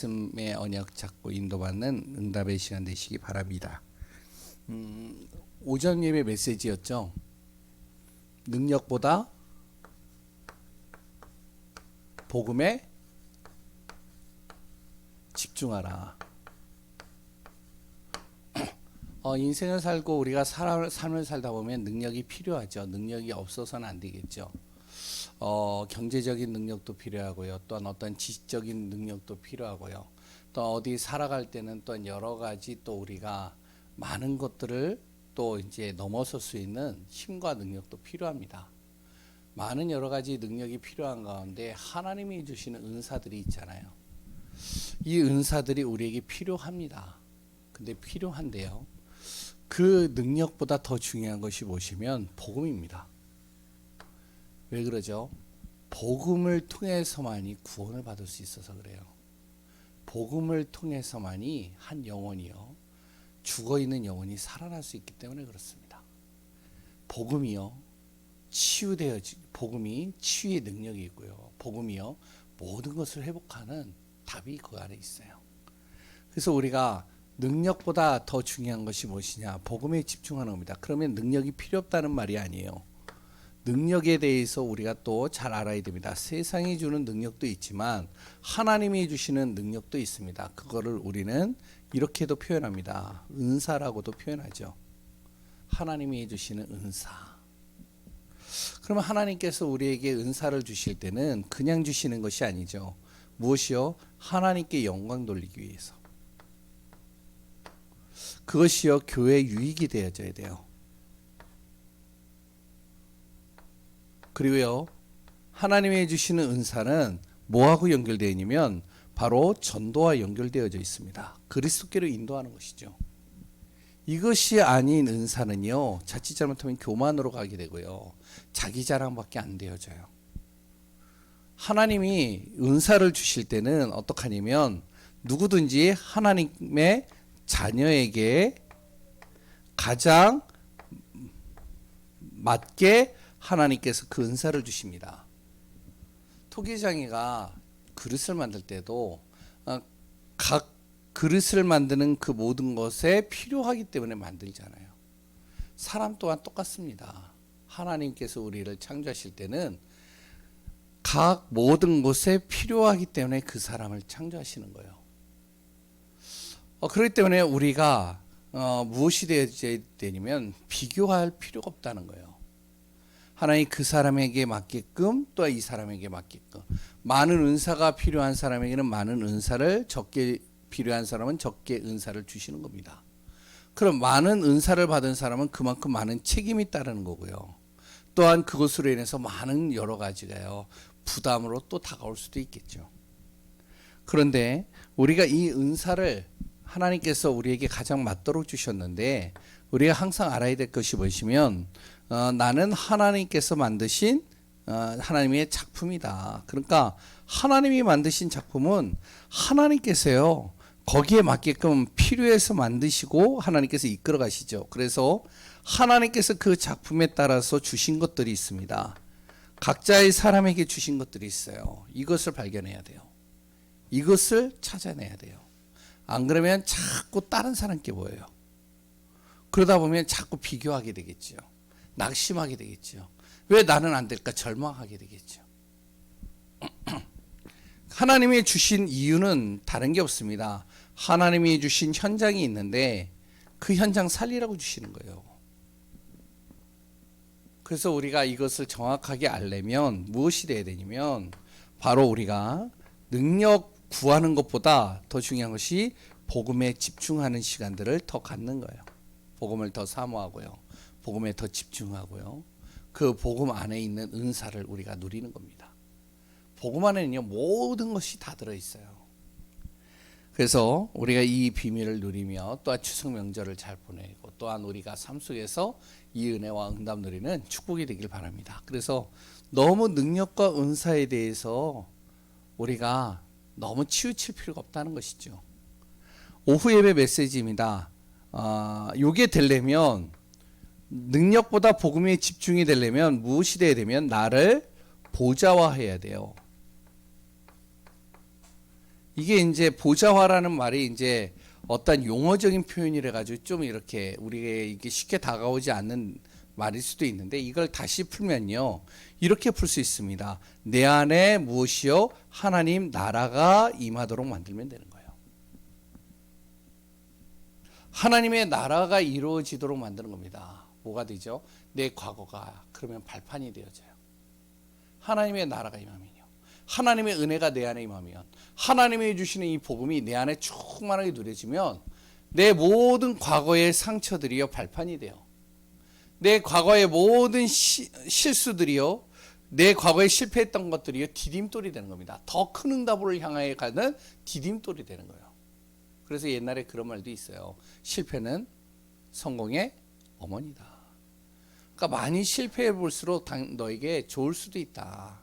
말씀의 언약 잡고 인도받는 응답의 시간 되시기 바랍니다. 오전 예배 메시지였죠. 능력보다 복음에 집중하라. 인생을 살고 우리가 삶을 살다 보면 능력이 필요하죠. 능력이 없어서는 안 되겠죠. 경제적인 능력도 필요하고요. 또한 어떤 지식적인 능력도 필요하고요. 또 어디 살아갈 때는 또 여러 가지 또 우리가 많은 것들을 또 이제 넘어설 수 있는 힘과 능력도 필요합니다. 많은 여러 가지 능력이 필요한 가운데 하나님이 주시는 은사들이 있잖아요. 이 은사들이 우리에게 필요합니다. 근데 필요한데요. 그 능력보다 더 중요한 것이 무엇이면 복음입니다. 왜 그러죠? 복음을 통해서만이 구원을 받을 수 있어서 그래요. 복음을 통해서만이 한 영혼이요, 죽어있는 영혼이 살아날 수 있기 때문에 그렇습니다. 복음이요, 복음이 치유의 능력이 있고요. 복음이요, 모든 것을 회복하는 답이 그 안에 있어요. 그래서 우리가 능력보다 더 중요한 것이 무엇이냐? 복음에 집중하는 겁니다. 그러면 능력이 필요 없다는 말이 아니에요. 능력에 대해서 우리가 또 잘 알아야 됩니다. 세상이 주는 능력도 있지만 하나님이 주시는 능력도 있습니다. 그거를 우리는 이렇게도 표현합니다. 은사라고도 표현하죠. 하나님이 주시는 은사. 그러면 하나님께서 우리에게 은사를 주실 때는 그냥 주시는 것이 아니죠. 무엇이요? 하나님께 영광 돌리기 위해서. 그것이요, 교회의 유익이 되어져야 돼요. 그리고요, 하나님이 주시는 은사는 뭐하고 연결되어 있냐면 바로 전도와 연결되어져 있습니다. 그리스도께로 인도하는 것이죠. 이것이 아닌 은사는요, 자칫 잘못하면 교만으로 가게 되고요, 자기 자랑밖에 안 되어져요. 하나님이 은사를 주실 때는 어떻게 하냐면 누구든지 하나님의 자녀에게 가장 맞게 하나님께서 그 은사를 주십니다. 토기장이가 그릇을 만들 때도 각 그릇을 만드는 그 모든 것에 필요하기 때문에 만들잖아요. 사람 또한 똑같습니다. 하나님께서 우리를 창조하실 때는 각 모든 것에 필요하기 때문에 그 사람을 창조하시는 거예요. 그렇기 때문에 우리가 무엇이 되어야 되냐면 비교할 필요가 없다는 거예요. 하나님 그 사람에게 맞게끔, 또 이 사람에게 맞게끔, 많은 은사가 필요한 사람에게는 많은 은사를, 적게 필요한 사람은 적게 은사를 주시는 겁니다. 그럼 많은 은사를 받은 사람은 그만큼 많은 책임이 따르는 거고요. 또한 그것으로 인해서 많은 여러 가지가요, 부담으로 또 다가올 수도 있겠죠. 그런데 우리가 이 은사를 하나님께서 우리에게 가장 맞도록 주셨는데, 우리가 항상 알아야 될 것이 무엇이면 나는 하나님께서 만드신 하나님의 작품이다. 그러니까 하나님이 만드신 작품은 하나님께서요, 거기에 맞게끔 필요해서 만드시고 하나님께서 이끌어 가시죠. 그래서 하나님께서 그 작품에 따라서 주신 것들이 있습니다. 각자의 사람에게 주신 것들이 있어요. 이것을 발견해야 돼요. 이것을 찾아내야 돼요. 안 그러면 자꾸 다른 사람께 보여요. 그러다 보면 자꾸 비교하게 되겠죠. 낙심하게 되겠죠. 왜 나는 안 될까? 절망하게 되겠죠. 하나님이 주신 이유는 다른 게 없습니다. 하나님이 주신 현장이 있는데 그 현장 살리라고 주시는 거예요. 그래서 우리가 이것을 정확하게 알려면 무엇이 돼야 되냐면 바로 우리가 능력 구하는 것보다 더 중요한 것이 복음에 집중하는 시간들을 더 갖는 거예요. 복음을 더 사모하고요, 복음에 더 집중하고요, 그 복음 안에 있는 은사를 우리가 누리는 겁니다. 복음 안에는요, 모든 것이 다 들어있어요. 그래서 우리가 이 비밀을 누리며 또한 추석 명절을 잘 보내고 또한 우리가 삶 속에서 이 은혜와 응답 누리는 축복이 되길 바랍니다. 그래서 너무 능력과 은사에 대해서 우리가 너무 치우칠 필요가 없다는 것이죠. 오후 예배 메시지입니다. 요게 되려면, 능력보다 복음에 집중이 되려면 무엇이 돼야 되면 나를 보좌화해야 돼요. 이게 이제 보좌화라는 말이 이제 어떤 용어적인 표현이라 가지고 좀 이렇게 우리에게 이게 쉽게 다가오지 않는 말일 수도 있는데, 이걸 다시 풀면요 이렇게 풀 수 있습니다. 내 안에 무엇이요? 하나님 나라가 임하도록 만들면 되는 거예요. 하나님의 나라가 이루어지도록 만드는 겁니다. 뭐가 되죠? 내 과거가 그러면 발판이 되어져요. 하나님의 나라가 임하면요, 하나님의 은혜가 내 안에 임하면, 하나님이 주시는 이 복음이 내 안에 충만하게 누려지면 내 모든 과거의 상처들이요 발판이 돼요. 내 과거의 모든 실수들이요, 내 과거에 실패했던 것들이요 디딤돌이 되는 겁니다. 더 큰 응답을 향하여 가는 디딤돌이 되는 거예요. 그래서 옛날에 그런 말도 있어요. 실패는 성공의 어머니다. 그러니까 많이 실패해 볼수록 너에게 좋을 수도 있다.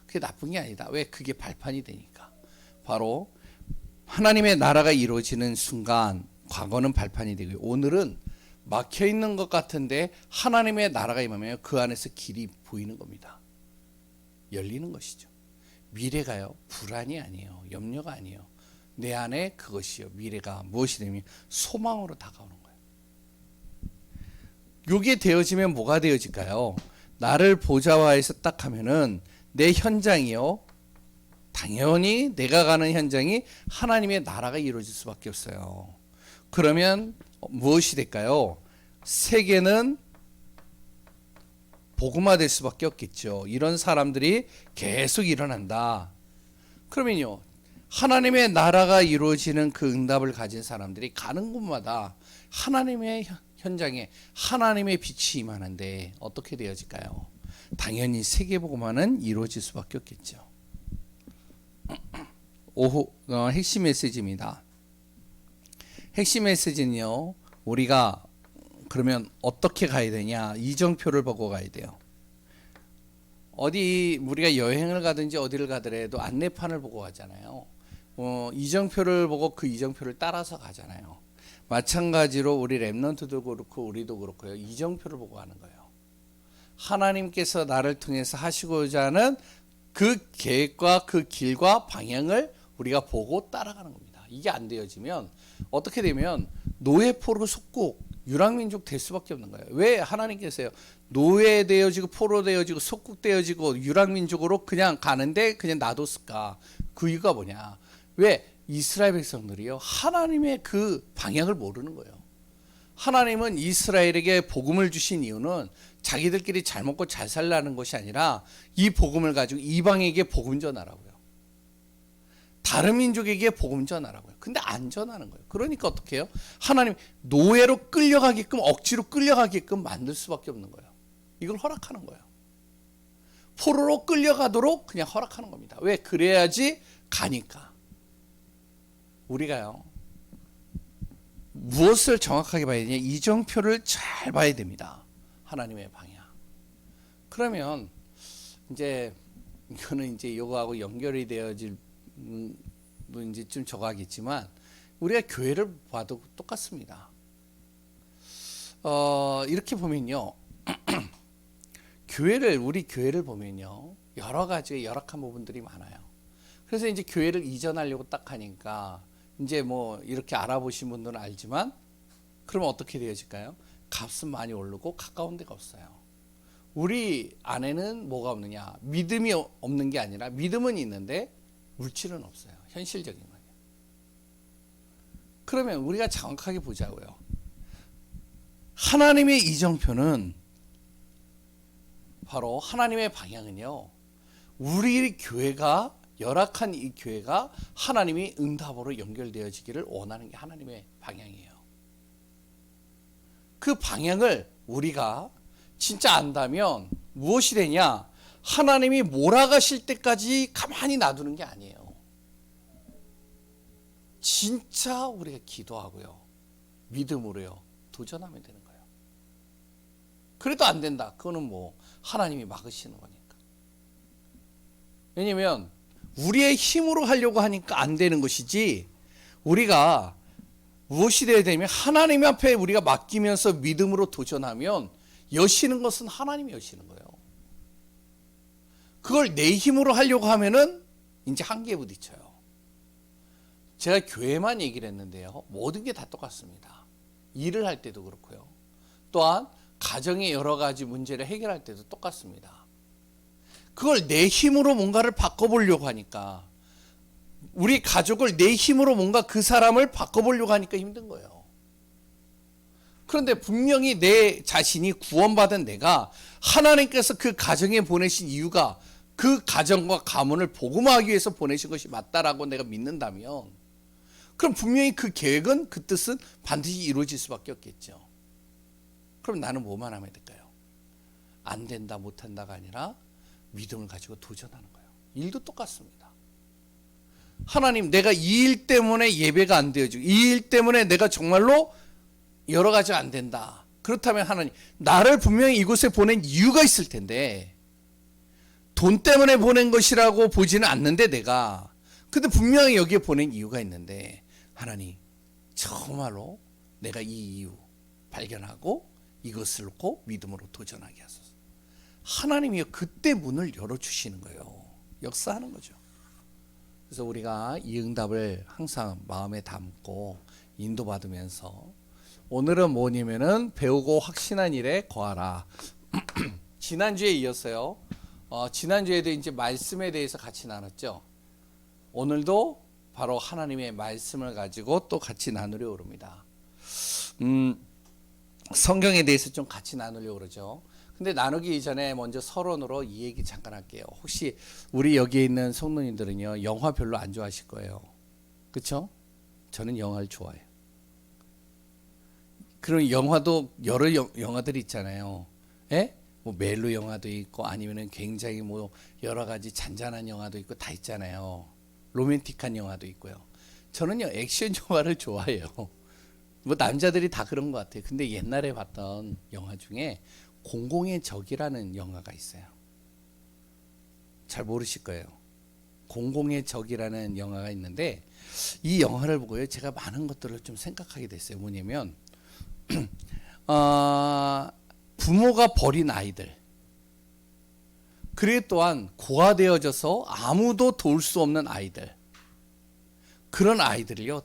그게 나쁜 게 아니다. 왜? 그게 발판이 되니까. 바로 하나님의 나라가 이루어지는 순간 과거는 발판이 되고, 오늘은 막혀 있는 것 같은데 하나님의 나라가 임하면 그 안에서 길이 보이는 겁니다. 열리는 것이죠. 미래가요 불안이 아니에요. 염려가 아니에요. 내 안에 그것이요, 미래가 무엇이 되면 소망으로 다가오는 거예요. 요게 되어지면 뭐가 되어질까요? 나를 보좌화해서 딱 하면은 내 현장이요, 당연히 내가 가는 현장이 하나님의 나라가 이루어질 수밖에 없어요. 그러면 무엇이 될까요? 세계는 복음화될 수밖에 없겠죠. 이런 사람들이 계속 일어난다. 그러면요, 하나님의 나라가 이루어지는 그 응답을 가진 사람들이 가는 곳마다 하나님의 현장에 하나님의 빛이 임하는데 어떻게 되어질까요? 당연히 세계복음화는 이루어질 수밖에 없겠죠. 핵심 메시지입니다. 핵심 메시지는요, 우리가 그러면 어떻게 가야 되냐? 이정표를 보고 가야 돼요. 어디 우리가 여행을 가든지 어디를 가더라도 안내판을 보고 가잖아요. 이정표를 보고 그 이정표를 따라서 가잖아요. 마찬가지로 우리 렘넌트도 그렇고 우리도 그렇고요, 이정표를 보고 가는 거예요. 하나님께서 나를 통해서 하시고자 하는 그 계획과 그 길과 방향을 우리가 보고 따라가는 겁니다. 이게 안 되어지면 어떻게 되면 노예포로 속국 유랑민족 될 수밖에 없는 거예요. 왜? 하나님께서요 노예되어지고 포로되어지고 속국되어지고 유랑민족으로 그냥 가는데 그냥 놔뒀을까? 그 이유가 뭐냐? 왜? 이스라엘 백성들이요 하나님의 그 방향을 모르는 거예요. 하나님은 이스라엘에게 복음을 주신 이유는 자기들끼리 잘 먹고 잘 살라는 것이 아니라 이 복음을 가지고 이방에게 복음 전하라고요. 다른 민족에게 복음 전하라고요. 근데 안 전하는 거예요. 그러니까 어떻게 해요? 하나님 노예로 끌려가게끔, 억지로 끌려가게끔 만들 수밖에 없는 거예요. 이걸 허락하는 거예요. 포로로 끌려가도록 그냥 허락하는 겁니다. 왜? 그래야지 가니까. 우리가요 무엇을 정확하게 봐야 되냐? 이정표를 잘 봐야 됩니다. 하나님의 방향. 그러면 이제 이거는 이제 요거하고 연결이 되어질 이제 좀 저거하겠지만 우리가 교회를 봐도 똑같습니다. 이렇게 보면요 우리 교회를 보면요 여러 가지 열악한 부분들이 많아요. 그래서 이제 교회를 이전하려고 딱 하니까 이제 뭐 이렇게 알아보신 분들은 알지만, 그러면 어떻게 되어질까요? 값은 많이 오르고 가까운 데가 없어요. 우리 안에는 뭐가 없느냐? 믿음이 없는 게 아니라 믿음은 있는데 물질은 없어요. 현실적인 거예요. 그러면 우리가 정확하게 보자고요. 하나님의 이정표는 바로 하나님의 방향은요, 우리 교회가 열악한 이 교회가 하나님이 응답으로 연결되어지기를 원하는 게 하나님의 방향이에요. 그 방향을 우리가 진짜 안다면 무엇이 되냐? 하나님이 몰아가실 때까지 가만히 놔두는 게 아니에요. 진짜 우리가 기도하고요, 믿음으로요 도전하면 되는 거예요. 그래도 안 된다. 그거는 뭐 하나님이 막으시는 거니까. 왜냐면 우리의 힘으로 하려고 하니까 안 되는 것이지, 우리가 무엇이 되어야 되냐면 하나님 앞에 우리가 맡기면서 믿음으로 도전하면 여시는 것은 하나님이 여시는 거예요. 그걸 내 힘으로 하려고 하면은 이제 한계에 부딪혀요. 제가 교회만 얘기를 했는데요. 모든 게 다 똑같습니다. 일을 할 때도 그렇고요. 또한 가정의 여러 가지 문제를 해결할 때도 똑같습니다. 그걸 내 힘으로 뭔가를 바꿔보려고 하니까, 우리 가족을 내 힘으로 뭔가 그 사람을 바꿔보려고 하니까 힘든 거예요. 그런데 분명히 내 자신이 구원받은 내가 하나님께서 그 가정에 보내신 이유가 그 가정과 가문을 복음화하기 위해서 보내신 것이 맞다라고 내가 믿는다면, 그럼 분명히 그 계획은, 그 뜻은 반드시 이루어질 수밖에 없겠죠. 그럼 나는 뭐만 하면 될까요? 안 된다, 못한다가 아니라 믿음을 가지고 도전하는 거예요. 일도 똑같습니다. 하나님, 내가 이 일 때문에 예배가 안 되어지고 이 일 때문에 내가 정말로 여러 가지가 안 된다. 그렇다면 하나님, 나를 분명히 이곳에 보낸 이유가 있을 텐데, 돈 때문에 보낸 것이라고 보지는 않는데 내가, 근데 분명히 여기에 보낸 이유가 있는데, 하나님 정말로 내가 이 이유 발견하고 이것을 놓고 믿음으로 도전하게 하소서. 하나님이 그때 문을 열어주시는 거예요. 역사하는 거죠. 그래서 우리가 이 응답을 항상 마음에 담고 인도받으면서, 오늘은 뭐냐면은 배우고 확신한 일에 거하라. 지난주에 이었어요. 지난주에도 이제 말씀에 대해서 같이 나눴죠. 오늘도 바로 하나님의 말씀을 가지고 또 같이 나누려고 합니다. 성경에 대해서 좀 같이 나누려고 그러죠. 근데 나누기 이전에 먼저 서론으로 이 얘기 잠깐 할게요. 혹시 우리 여기에 있는 성도님들은요, 영화 별로 안 좋아하실 거예요. 그렇죠? 저는 영화를 좋아해요. 그런 영화도 여러 영화들이 있잖아요. 예? 뭐 멜로 영화도 있고, 아니면은 굉장히 뭐 여러 가지 잔잔한 영화도 있고 다 있잖아요. 로맨틱한 영화도 있고요. 저는요, 액션 영화를 좋아해요. 뭐 남자들이 다 그런 것 같아요. 근데 옛날에 봤던 영화 중에 공공의 적이라는 영화가 있어요. 잘 모르실 거예요. 공공의 적이라는 영화가 있는데, 이 영화를 보고요, 제가 많은 것들을 좀 생각하게 됐어요. 뭐냐면 부모가 버린 아이들, 그리고 또한 고아되어져서 아무도 도울 수 없는 아이들, 그런 아이들을요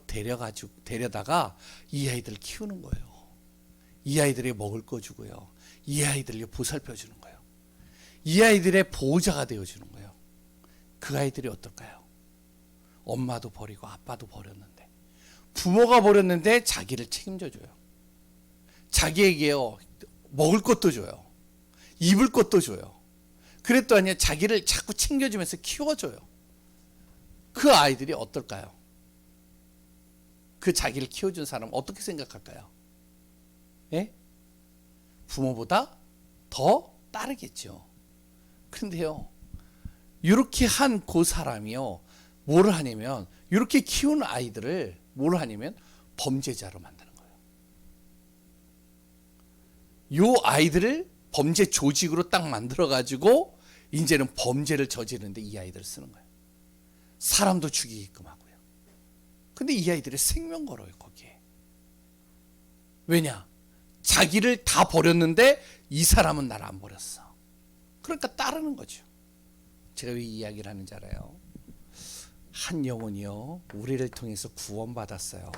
데려다가 이 아이들을 키우는 거예요. 이 아이들에게 먹을 거 주고요, 이 아이들을 보살펴 주는 거예요. 이 아이들의 보호자가 되어주는 거예요. 그 아이들이 어떨까요? 엄마도 버리고 아빠도 버렸는데, 부모가 버렸는데 자기를 책임져 줘요. 자기에게요 먹을 것도 줘요, 입을 것도 줘요. 그랬더니 자기를 자꾸 챙겨주면서 키워줘요. 그 아이들이 어떨까요? 그 자기를 키워준 사람 어떻게 생각할까요? 예? 부모보다 더 따르겠죠. 그런데요, 이렇게 한 그 사람이요, 뭐를 하냐면, 이렇게 키운 아이들을 뭐를 하냐면 범죄자로 만드는 거예요. 요 아이들을 범죄 조직으로 딱 만들어가지고 이제는 범죄를 저지르는데 이 아이들을 쓰는 거예요. 사람도 죽이게끔 하고요. 근데 이 아이들의 생명 걸어요, 거기에. 왜냐? 자기를 다 버렸는데 이 사람은 나를 안 버렸어. 그러니까 따르는 거죠. 제가 왜 이 이야기를 하는지 알아요? 한 영혼이요, 우리를 통해서 구원받았어요.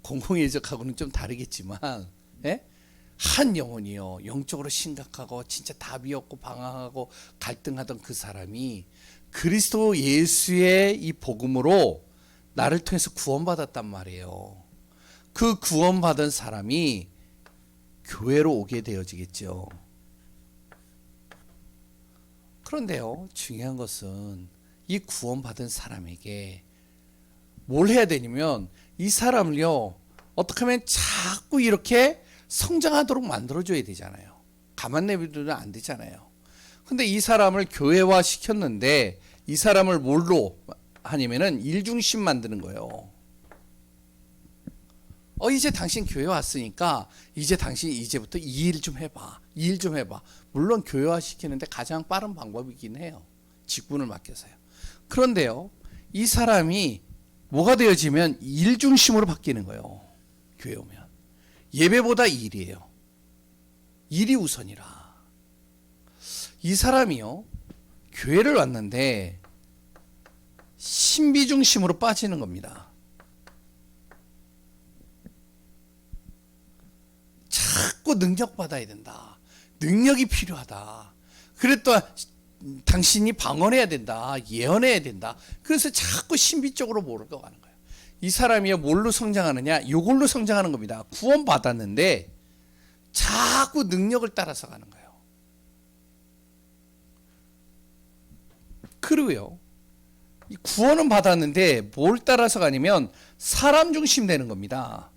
공공의 적하고는 좀 다르겠지만, 예? 한 영혼이요, 영적으로 심각하고 진짜 답이 없고 방황하고 갈등하던 그 사람이 그리스도 예수의 이 복음으로 나를 통해서 구원받았단 말이에요. 그 구원받은 사람이 교회로 오게 되어지겠죠. 그런데요, 중요한 것은 이 구원받은 사람에게 뭘 해야 되냐면, 이 사람을요 어떻게 하면 자꾸 이렇게 성장하도록 만들어줘야 되잖아요. 가만 내비두면 안 되잖아요. 근데 이 사람을 교회화 시켰는데, 이 사람을 뭘로 하냐면은 일중심 만드는 거예요. 이제 당신 교회 왔으니까 이제 당신 이제부터 이 일 좀 해봐, 이 일 좀 해봐. 물론 교회화 시키는데 가장 빠른 방법이긴 해요, 직분을 맡겨서요. 그런데요, 이 사람이 뭐가 되어지면 일 중심으로 바뀌는 거예요. 교회 오면 예배보다 일이에요. 일이 우선이라. 이 사람이요, 교회를 왔는데, 신비 중심으로 빠지는 겁니다. 자꾸 능력 받아야 된다. 능력이 필요하다. 그래 또 당신이 방언해야 된다. 예언해야 된다. 그래서 자꾸 신비적으로 몰고 가는 거예요. 이 사람이요 뭘로 성장하느냐? 이걸로 성장하는 겁니다. 구원 받았는데 자꾸 능력을 따라서 가는 거예요. 그리고요, 이 구원은 받았는데 뭘 따라서 가냐면 사람 중심 되는 겁니다.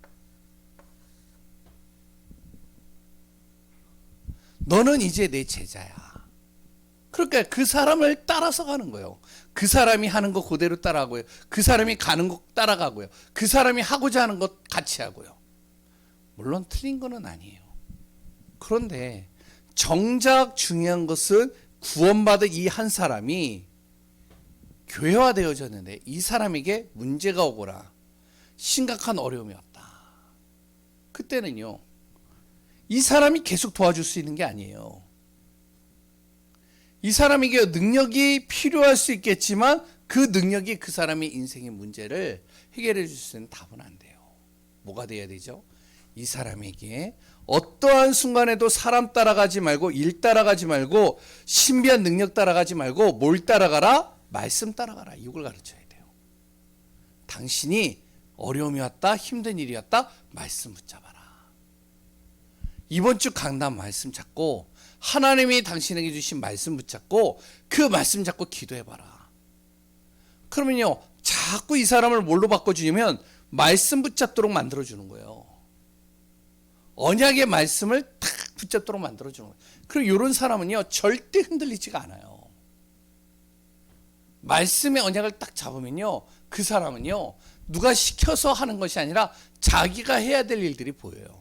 너는 이제 내 제자야. 그러니까 그 사람을 따라서 가는 거예요. 그 사람이 하는 거 그대로 따라하고요. 그 사람이 가는 거 따라가고요. 그 사람이 하고자 하는 것 같이 하고요. 물론 틀린 거는 아니에요. 그런데 정작 중요한 것은 구원받은 이 한 사람이 교회화되어졌는데 이 사람에게 문제가 오거나 심각한 어려움이 왔다. 그때는요, 이 사람이 계속 도와줄 수 있는 게 아니에요. 이 사람에게 능력이 필요할 수 있겠지만 그 능력이 그 사람의 인생의 문제를 해결해 줄 수 있는 답은 안 돼요. 뭐가 돼야 되죠? 이 사람에게 어떠한 순간에도 사람 따라가지 말고 일 따라가지 말고 신비한 능력 따라가지 말고 뭘 따라가라? 말씀 따라가라. 이걸 가르쳐야 돼요. 당신이 어려움이 왔다, 힘든 일이 왔다, 말씀 붙잡아라. 이번 주 강단 말씀 잡고 하나님이 당신에게 주신 말씀 붙잡고 그 말씀 잡고 기도해봐라. 그러면요, 자꾸 이 사람을 뭘로 바꿔주냐면 말씀 붙잡도록 만들어주는 거예요. 언약의 말씀을 탁 붙잡도록 만들어주는 거예요. 그리고 이런 사람은요 절대 흔들리지가 않아요. 말씀의 언약을 딱 잡으면요, 그 사람은요 누가 시켜서 하는 것이 아니라 자기가 해야 될 일들이 보여요.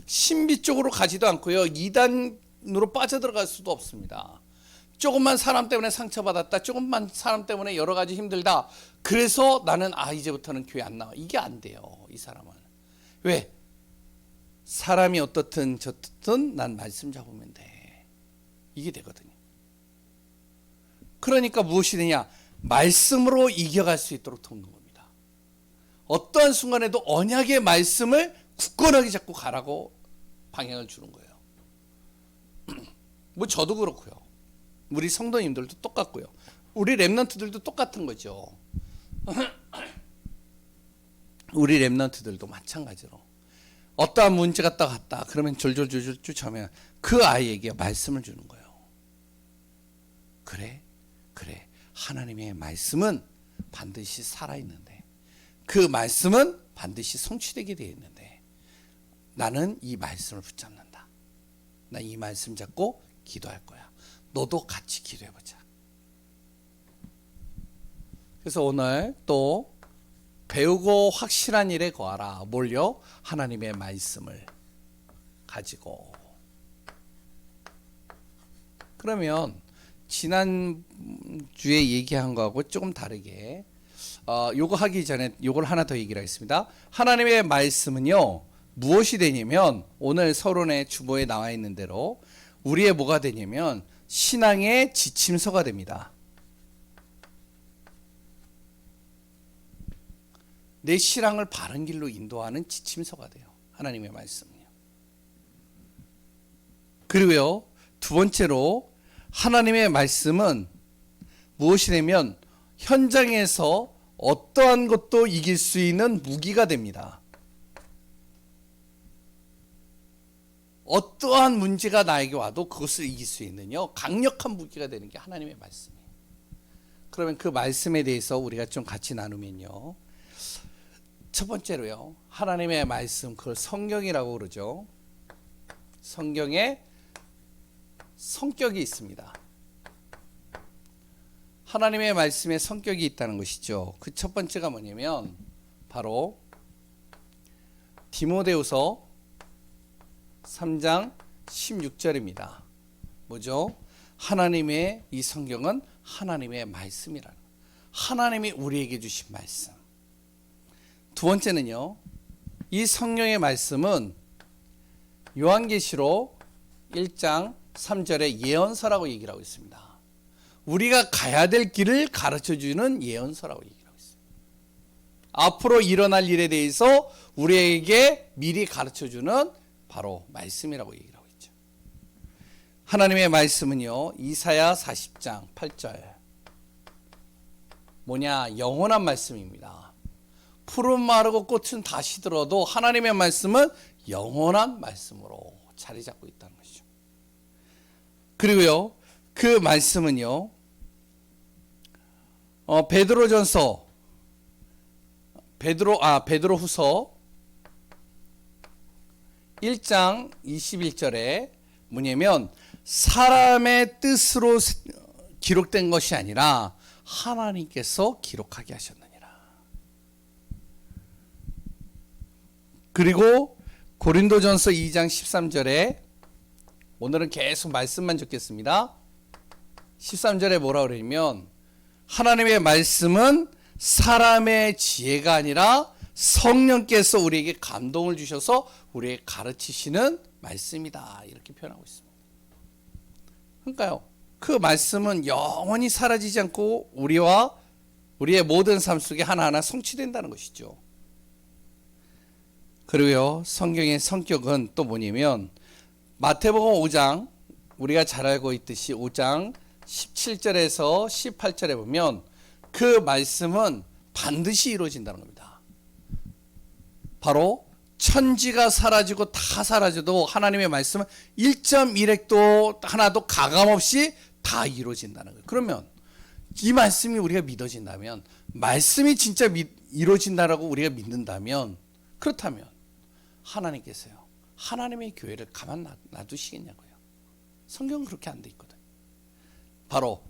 신비 쪽으로 가지도 않고요, 이단으로 빠져들어갈 수도 없습니다. 조금만 사람 때문에 상처받았다, 조금만 사람 때문에 여러 가지 힘들다, 그래서 나는 이제부터는 교회 안 나와, 이게 안 돼요. 이 사람은. 왜? 사람이 어떻든 저떻든 난 말씀 잡으면 돼, 이게 되거든요. 그러니까 무엇이 되냐? 말씀으로 이겨갈 수 있도록 돕는 겁니다. 어떠한 순간에도 언약의 말씀을 굳건하게 잡고 가라고 방향을 주는 거예요. 뭐 저도 그렇고요, 우리 성도님들도 똑같고요, 우리 랩런트들도 똑같은 거죠. 우리 랩런트들도 마찬가지로 어떠한 문제가 딱 왔다 그러면 졸졸졸졸 쫓아오면 그 아이에게 말씀을 주는 거예요. 그래 하나님의 말씀은 반드시 살아있는데, 그 말씀은 반드시 성취되게 되어 있는데 나는 이 말씀을 붙잡는다. 나 이 말씀 잡고 기도할 거야. 너도 같이 기도해보자. 그래서 오늘 또 배우고 확실한 일에 거하라. 뭘요? 하나님의 말씀을 가지고. 그러면 지난주에 얘기한 거하고 조금 다르게 요거 하기 전에 요걸 하나 더 얘기를 하겠습니다. 하나님의 말씀은요 무엇이 되냐면, 오늘 서론의 주보에 나와 있는 대로 우리의 뭐가 되냐면 신앙의 지침서가 됩니다. 내 신앙을 바른 길로 인도하는 지침서가 돼요, 하나님의 말씀은요. 그리고요, 두 번째로 하나님의 말씀은 무엇이 되면 현장에서 어떠한 것도 이길 수 있는 무기가 됩니다. 어떠한 문제가 나에게 와도 그것을 이길 수 있는요 강력한 무기가 되는 게 하나님의 말씀이에요. 그러면 그 말씀에 대해서 우리가 좀 같이 나누면요, 첫 번째로요, 하나님의 말씀, 그걸 성경이라고 그러죠. 성경에 성격이 있습니다. 하나님의 말씀에 성격이 있다는 것이죠. 그 첫 번째가 뭐냐면 바로 디모데후서 3장 16절입니다. 뭐죠? 하나님의 이 성경은 하나님의 말씀이라는, 하나님이 우리에게 주신 말씀. 두 번째는요, 이 성경의 말씀은 요한계시록 1장 3절의 예언서라고 얘기를 하고 있습니다. 우리가 가야 될 길을 가르쳐주는 예언서라고 얘기하고 있어요. 앞으로 일어날 일에 대해서 우리에게 미리 가르쳐주는 바로 말씀이라고 얘기를 하고 있죠. 하나님의 말씀은요, 이사야 40장 8절 뭐냐? 영원한 말씀입니다. 풀은 마르고 꽃은 다 시들어도 하나님의 말씀은 영원한 말씀으로 자리 잡고 있다는 것이죠. 그리고요, 그 말씀은요, 베드로후서 1장 21절에 뭐냐면 사람의 뜻으로 기록된 것이 아니라 하나님께서 기록하게 하셨느니라. 그리고 고린도전서 2장 13절에 오늘은 계속 말씀만 적겠습니다. 13절에 뭐라 그러냐면 하나님의 말씀은 사람의 지혜가 아니라 성령께서 우리에게 감동을 주셔서 우리에게 가르치시는 말씀이다. 이렇게 표현하고 있습니다. 그러니까요, 그 말씀은 영원히 사라지지 않고 우리와 우리의 모든 삶 속에 하나하나 성취된다는 것이죠. 그리고요, 성경의 성격은 또 뭐냐면 마태복음 5장 우리가 잘 알고 있듯이 5장 17절에서 18절에 보면 그 말씀은 반드시 이루어진다는 겁니다. 바로 천지가 사라지고 다 사라져도 하나님의 말씀은 1.1획도 하나도 가감없이 다 이루어진다는 거예요. 그러면 이 말씀이 우리가 믿어진다면, 말씀이 진짜 이루어진다라고 우리가 믿는다면, 그렇다면 하나님께서요, 하나님의 교회를 가만 놔두시겠냐고요. 성경은 그렇게 안 돼 있거든. 바로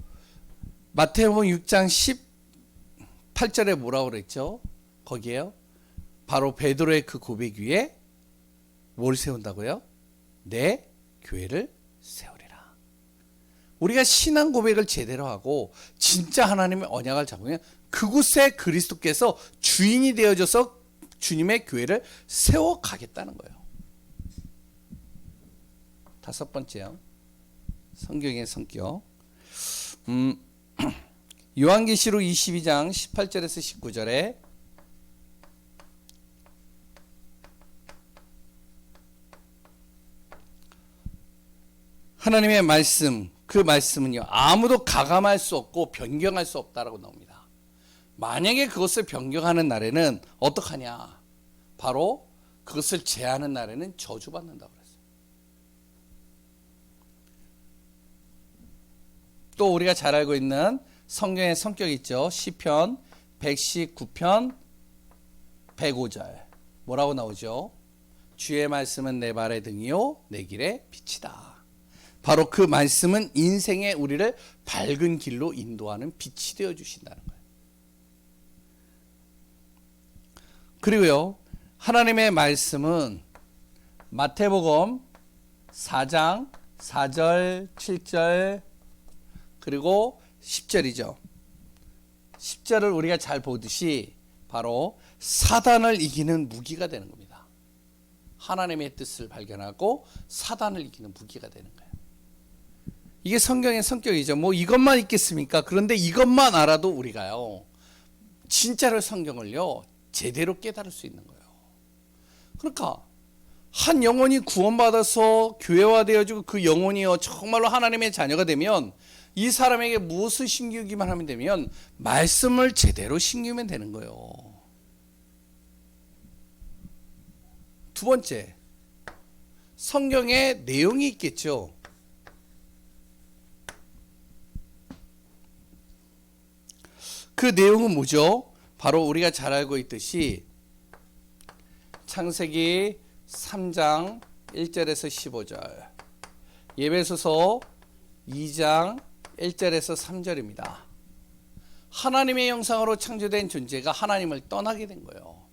마태복음 6장 18절에 뭐라고 그랬죠? 거기에요. 바로 베드로의 그 고백 위에 뭘 세운다고요? 내 교회를 세우리라. 우리가 신앙 고백을 제대로 하고 진짜 하나님의 언약을 잡으면 그곳에 그리스도께서 주인이 되어져서 주님의 교회를 세워가겠다는 거예요. 다섯 번째요, 성경의 성격. 요한계시록 22장 18절에서 19절에 하나님의 말씀, 그 말씀은요, 아무도 가감할 수 없고 변경할 수 없다라고 나옵니다. 만약에 그것을 변경하는 날에는 어떡하냐? 바로 그것을 제하는 날에는 저주받는다고 그랬어요. 또 우리가 잘 알고 있는 성경의 성격이 있죠. 시편 119편 105절 뭐라고 나오죠? 주의 말씀은 내 발의 등이요 내 길의 빛이다. 바로 그 말씀은 인생의 우리를 밝은 길로 인도하는 빛이 되어 주신다는 거예요. 그리고요, 하나님의 말씀은 마태복음 4장 4절 7절 그리고 10절이죠. 10절을 우리가 잘 보듯이 바로 사단을 이기는 무기가 되는 겁니다. 하나님의 뜻을 발견하고 사단을 이기는 무기가 되는 거예요. 이게 성경의 성격이죠. 뭐 이것만 있겠습니까? 그런데 이것만 알아도 우리가요, 진짜로 성경을요 제대로 깨달을 수 있는 거예요. 그러니까 한 영혼이 구원받아서 교회화되어지고 그 영혼이요 정말로 하나님의 자녀가 되면 이 사람에게 무엇을 심기만 하면 되면 말씀을 제대로 심기면 되는 거예요. 두 번째, 성경에 내용이 있겠죠. 그 내용은 뭐죠? 바로 우리가 잘 알고 있듯이 창세기 3장 1절에서 15절, 에베소서 2장 1절에서 3절입니다. 하나님의 형상으로 창조된 존재가 하나님을 떠나게 된 거예요.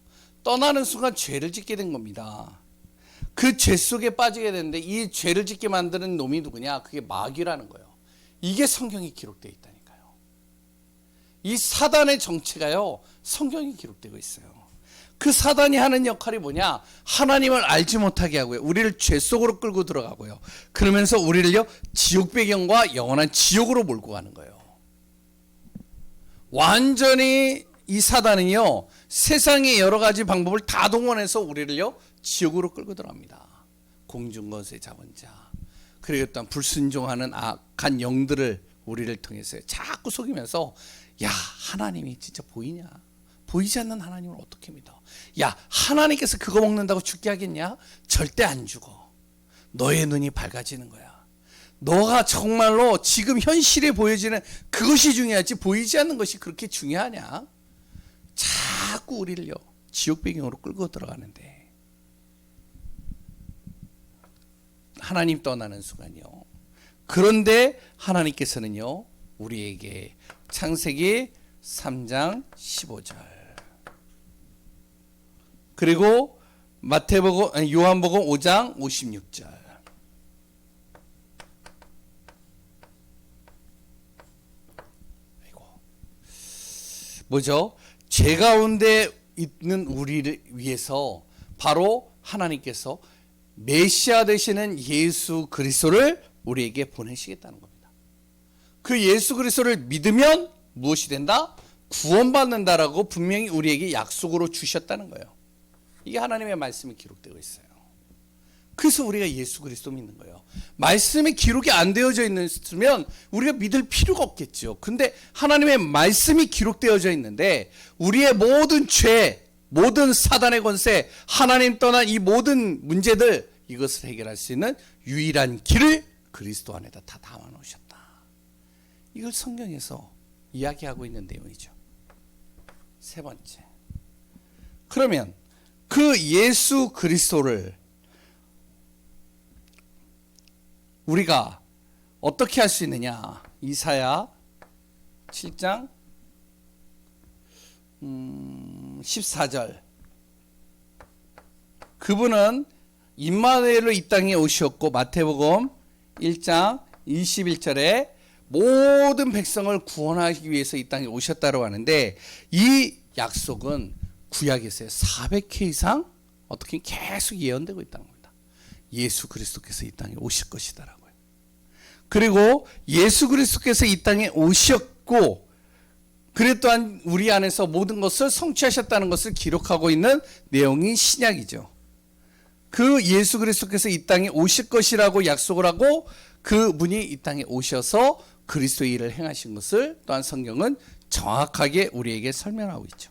떠나는 순간 죄를 짓게 된 겁니다. 그 죄 속에 빠지게 되는데 이 죄를 짓게 만드는 놈이 누구냐? 그게 마귀라는 거예요. 이게 성경에 기록되어 있다니까요. 이 사단의 정체가요 성경에 기록되고 있어요. 그 사단이 하는 역할이 뭐냐? 하나님을 알지 못하게 하고요, 우리를 죄 속으로 끌고 들어가고요, 그러면서 우리를요 지옥 배경과 영원한 지옥으로 몰고 가는 거예요. 완전히 이 사단은요, 세상의 여러 가지 방법을 다 동원해서 우리를요, 지옥으로 끌고 들어갑니다. 공중것의 잡은 자, 그리고 또한 불순종하는 악한 영들을 우리를 통해서 자꾸 속이면서, 야, 하나님이 진짜 보이냐? 보이지 않는 하나님을 어떻게 믿어? 야, 하나님께서 그거 먹는다고 죽게 하겠냐? 절대 안 죽어. 너의 눈이 밝아지는 거야. 너가 정말로 지금 현실에 보여지는 그것이 중요하지 보이지 않는 것이 그렇게 중요하냐? 자꾸 우리를요, 지옥 배경으로 끌고 들어가는데, 하나님 떠나는 순간이요. 그런데 하나님께서는요, 우리에게 창세기 3장 15절, 그리고 요한복음 5장 56절, 뭐죠? 죄 가운데 있는 우리를 위해서 바로 하나님께서 메시아 되시는 예수 그리스도를 우리에게 보내시겠다는 겁니다. 그 예수 그리스도를 믿으면 무엇이 된다? 구원받는다라고 분명히 우리에게 약속으로 주셨다는 거예요. 이게 하나님의 말씀이 기록되고 있어요. 그래서 우리가 예수 그리스도 믿는 거예요. 말씀이 기록이 안 되어져 있으면 우리가 믿을 필요가 없겠죠. 근데 하나님의 말씀이 기록되어져 있는데, 우리의 모든 죄, 모든 사단의 권세, 하나님 떠난 이 모든 문제들, 이것을 해결할 수 있는 유일한 길을 그리스도 안에다 다 담아 놓으셨다. 이걸 성경에서 이야기하고 있는 내용이죠. 세 번째, 그러면 그 예수 그리스도를 우리가 어떻게 할 수 있느냐? 이사야 7장 14절, 그분은 임마누엘로 이 땅에 오셨고, 마태복음 1장 21절에 모든 백성을 구원하기 위해서 이 땅에 오셨다고 하는데, 이 약속은 구약에서요 400회 이상 어떻게 계속 예언되고 있다는 겁니다. 예수 그리스도께서 이 땅에 오실 것이다라고요. 그리고 예수 그리스도께서 이 땅에 오셨고, 그래 또한 우리 안에서 모든 것을 성취하셨다는 것을 기록하고 있는 내용이 신약이죠. 그 예수 그리스도께서 이 땅에 오실 것이라고 약속을 하고, 그 분이 이 땅에 오셔서 그리스도의 일을 행하신 것을 또한 성경은 정확하게 우리에게 설명하고 있죠.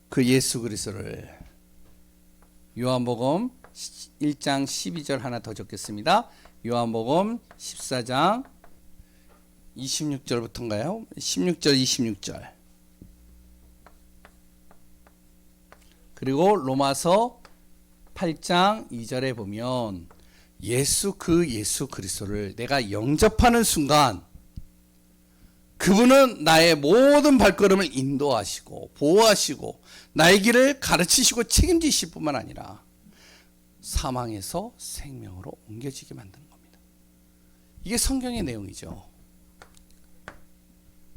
그 예수 그리스도를 요한복음 1장 12절 하나 더 적겠습니다. 요한복음 14장 26절부터인가요? 16절 26절, 그리고 로마서 8장 2절에 보면 그 예수 그리스도를 내가 영접하는 순간, 그분은 나의 모든 발걸음을 인도하시고 보호하시고 나의 길을 가르치시고 책임지실 뿐만 아니라 사망에서 생명으로 옮겨지게 만드는 겁니다. 이게 성경의 내용이죠.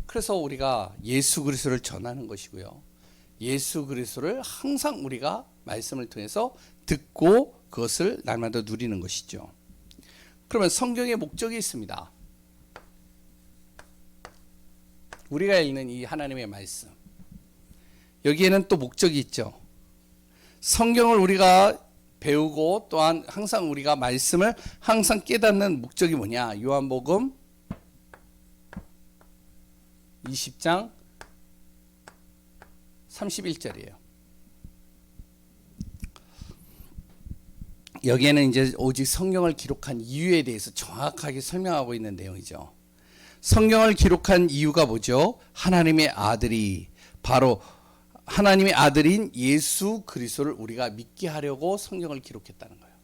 그래서 우리가 예수 그리스도를 전하는 것이고요, 예수 그리스도를 항상 우리가 말씀을 통해서 듣고 그것을 날마다 누리는 것이죠. 그러면 성경의 목적이 있습니다. 우리가 읽는 이 하나님의 말씀, 여기에는 또 목적이 있죠. 성경을 우리가 배우고 또한 항상 우리가 말씀을 항상 깨닫는 목적이 뭐냐? 요한복음 20장 31절이에요. 여기에는 이제 오직 성경을 기록한 이유에 대해서 정확하게 설명하고 있는 내용이죠. 성경을 기록한 이유가 뭐죠? 하나님의 아들이, 바로 하나님의 아들인 예수 그리스도를 우리가 믿게 하려고 성경을 기록했다는 거예요.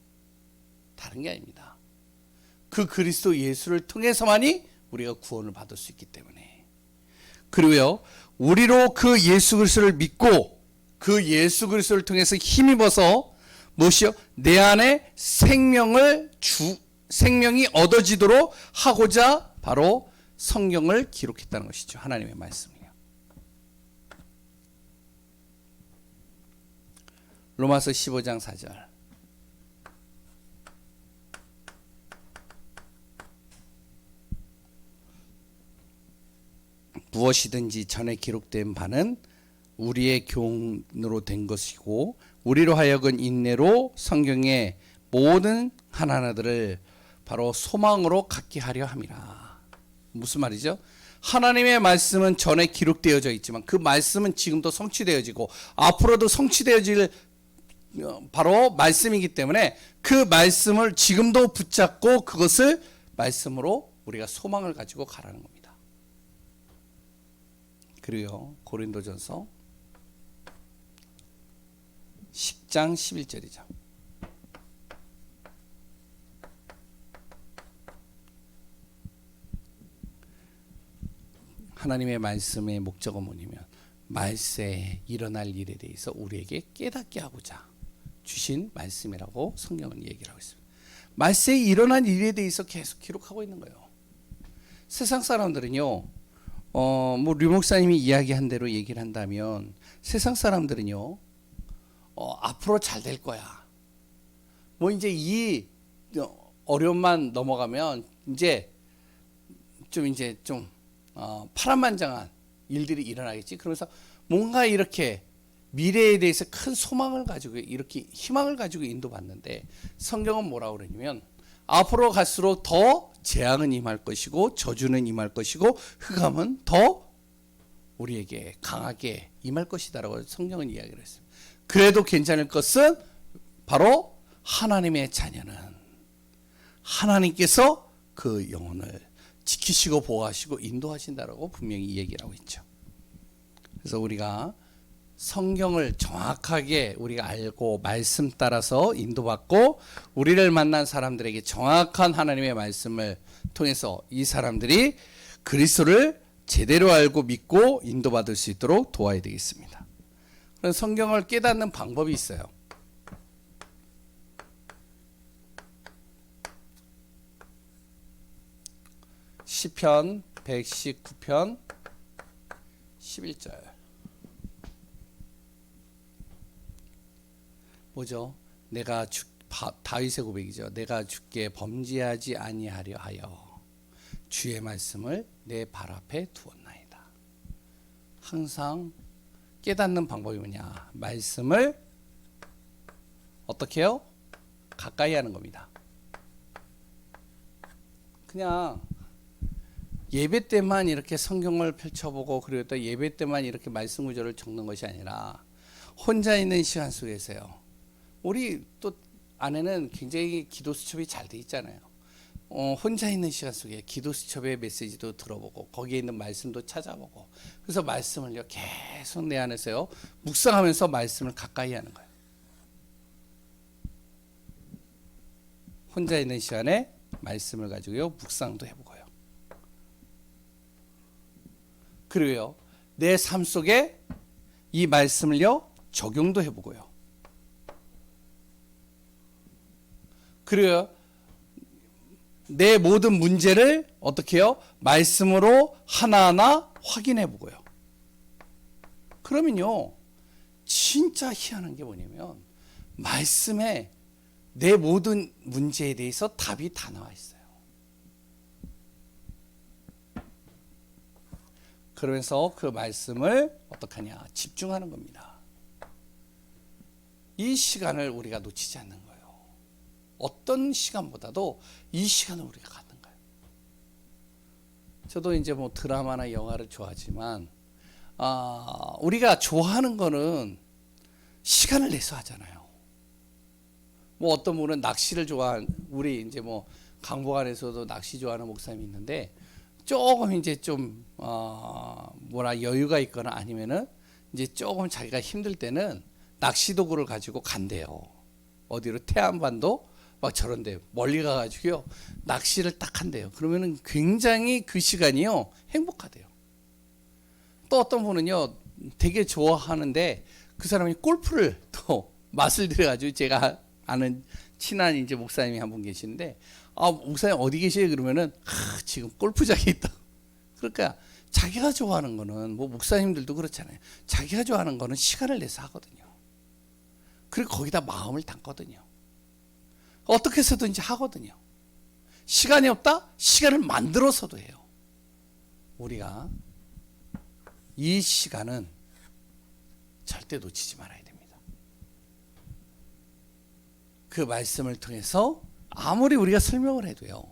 다른 게 아닙니다. 그 그리스도 예수를 통해서만이 우리가 구원을 받을 수 있기 때문에. 그리고요, 우리로 그 예수 그리스도를 믿고 그 예수 그리스도를 통해서 힘입어서 무엇이요? 내 안에 생명이 얻어지도록 하고자 바로 성경을 기록했다는 것이죠. 하나님의 말씀이요. 로마서 15장 4절. 무엇이든지 전에 기록된 바는 우리의 교훈으로 된 것이고 우리로 하여금 인내로 성경의 모든 하나하나들을 바로 소망으로 갖게 하려 함이라. 무슨 말이죠? 하나님의 말씀은 전에 기록되어져 있지만 그 말씀은 지금도 성취되어지고 앞으로도 성취되어질 바로 말씀이기 때문에 그 말씀을 지금도 붙잡고 그것을 말씀으로 우리가 소망을 가지고 가라는 겁니다. 그리고 고린도전서 10장 11절이죠. 하나님의 말씀의 목적은 뭐냐면 말세에 일어날 일에 대해서 우리에게 깨닫게 하고자 주신 말씀이라고 성경은 얘기를 하고 있습니다. 말세에 일어난 일에 대해서 계속 기록하고 있는 거예요. 세상 사람들은요, 류 목사님이 이야기한 대로 얘기를 한다면 세상 사람들은요, 앞으로 잘 될 거야. 뭐 이제 이 어려움만 넘어가면 이제 좀 파란만장한 일들이 일어나겠지. 그러면서 뭔가 이렇게 미래에 대해서 큰 소망을 가지고 이렇게 희망을 가지고 인도받는데 성경은 뭐라고 그러냐면 앞으로 갈수록 더 재앙은 임할 것이고 저주는 임할 것이고 흑암은 더 우리에게 강하게 임할 것이다라고 성경은 이야기를 했습니다. 그래도 괜찮을 것은 바로 하나님의 자녀는 하나님께서 그 영혼을 지키시고 보호하시고 인도하신다라고 분명히 얘기를 하고 있죠. 그래서 우리가 성경을 정확하게 우리가 알고 말씀 따라서 인도받고 우리를 만난 사람들에게 정확한 하나님의 말씀을 통해서 이 사람들이 그리스도를 제대로 알고 믿고 인도받을 수 있도록 도와야 되겠습니다. 그래서 성경을 깨닫는 방법이 있어요. 시편 119편 11절 뭐죠? 다윗의 고백이죠. 내가 주께 범죄하지 아니하려 하여 주의 말씀을 내 발 앞에 두었나이다. 항상 깨닫는 방법이 뭐냐? 말씀을 어떻게 해요? 가까이 하는 겁니다. 그냥 예배 때만 이렇게 성경을 펼쳐보고 그리고 또 예배 때만 이렇게 말씀 구절을 적는 것이 아니라 혼자 있는 시간 속에서요. 우리 또 안에는 굉장히 기도 수첩이 잘 돼 있잖아요. 혼자 있는 시간 속에 기도 수첩의 메시지도 들어보고 거기에 있는 말씀도 찾아보고 그래서 말씀을요 계속 내 안에서요 묵상하면서 말씀을 가까이 하는 거예요. 혼자 있는 시간에 말씀을 가지고요 묵상도 해보고요. 그리고요 내 삶 속에 이 말씀을요 적용도 해보고요. 그리고 내 모든 문제를 어떻게 해요? 말씀으로 하나하나 확인해 보고요. 그러면요 진짜 희한한 게 뭐냐면 말씀에 내 모든 문제에 대해서 답이 다 나와 있어요. 그러면서 그 말씀을 어떻게 하냐? 집중하는 겁니다. 이 시간을 우리가 놓치지 않는 거예요. 어떤 시간보다도 이 시간을 우리가 갖는 거예요. 저도 이제 뭐 드라마나 영화를 좋아하지만 우리가 좋아하는 거는 시간을 내서 하잖아요. 뭐 어떤 분은 낚시를 좋아한 우리 이제 뭐 강보관에서도 낚시 좋아하는 목사님이 있는데 조금 이제 좀 여유가 있거나 아니면은 이제 조금 자기가 힘들 때는 낚시 도구를 가지고 간대요. 어디로 태안반도 막 저런데 멀리 가가지고요 낚시를 딱 한대요. 그러면은 굉장히 그 시간이요 행복하대요. 또 어떤 분은요 되게 좋아하는데 그 사람이 골프를 또 맛을 들여가지고 제가 아는 친한 이제 목사님이 한 분 계시는데 목사님 어디 계세요? 그러면은 지금 골프장에 있다. 그러니까 자기가 좋아하는 거는 뭐 목사님들도 그렇잖아요. 자기가 좋아하는 거는 시간을 내서 하거든요. 그리고 거기다 마음을 담거든요. 어떻게 해서든지 하거든요. 시간이 없다? 시간을 만들어서도 해요. 우리가 이 시간은 절대 놓치지 말아야 됩니다. 그 말씀을 통해서 아무리 우리가 설명을 해도요,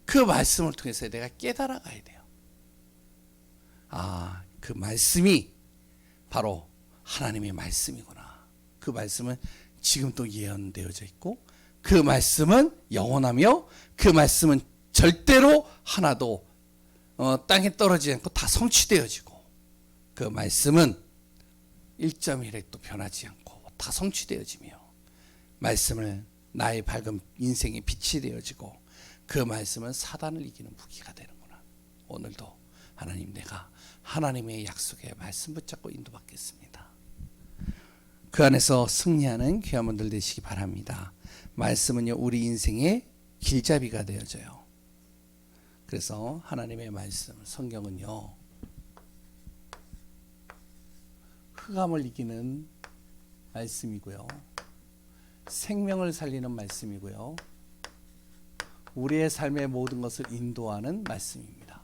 그 말씀을 통해서 내가 깨달아 가야 돼요. 아, 그 말씀이 바로 하나님의 말씀이구나. 그 말씀은 지금 또 예언되어져 있고, 그 말씀은 영원하며, 그 말씀은 절대로 하나도 땅에 떨어지지 않고 다 성취되어지고, 그 말씀은 1.1핵도 변하지 않고 다 성취되어지며, 말씀을 나의 밝은 인생의 빛이 되어지고, 그 말씀은 사단을 이기는 무기가 되는구나. 오늘도 하나님, 내가 하나님의 약속의 말씀 붙잡고 인도받겠습니다. 그 안에서 승리하는 귀한 분들 되시기 바랍니다. 말씀은요, 우리 인생의 길잡이가 되어져요. 그래서 하나님의 말씀, 성경은요, 흑암을 이기는 말씀이고요, 생명을 살리는 말씀이고요, 우리의 삶의 모든 것을 인도하는 말씀입니다.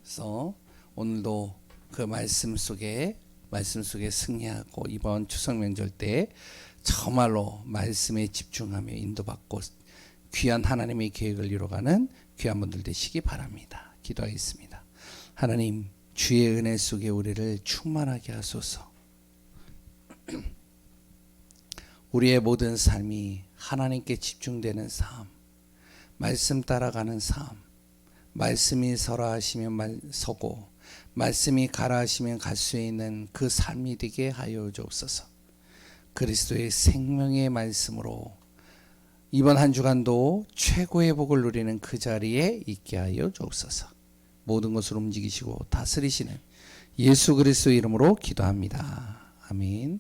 그래서 오늘도 그 말씀 속에 승리하고, 이번 추석 명절 때 정말로 말씀에 집중하며 인도받고 귀한 하나님의 계획을 이루어가는 귀한 분들 되시기 바랍니다. 기도하겠습니다. 하나님, 주의 은혜 속에 우리를 충만하게 하소서. 우리의 모든 삶이 하나님께 집중되는 삶, 말씀 따라가는 삶, 말씀이 서라 하시면 서고, 말씀이 가라 하시면 갈 수 있는 그 삶이 되게 하여 주옵소서. 그리스도의 생명의 말씀으로 이번 한 주간도 최고의 복을 누리는 그 자리에 있게 하여 주옵소서. 모든 것을 움직이시고 다스리시는 예수 그리스도의 이름으로 기도합니다. 아멘.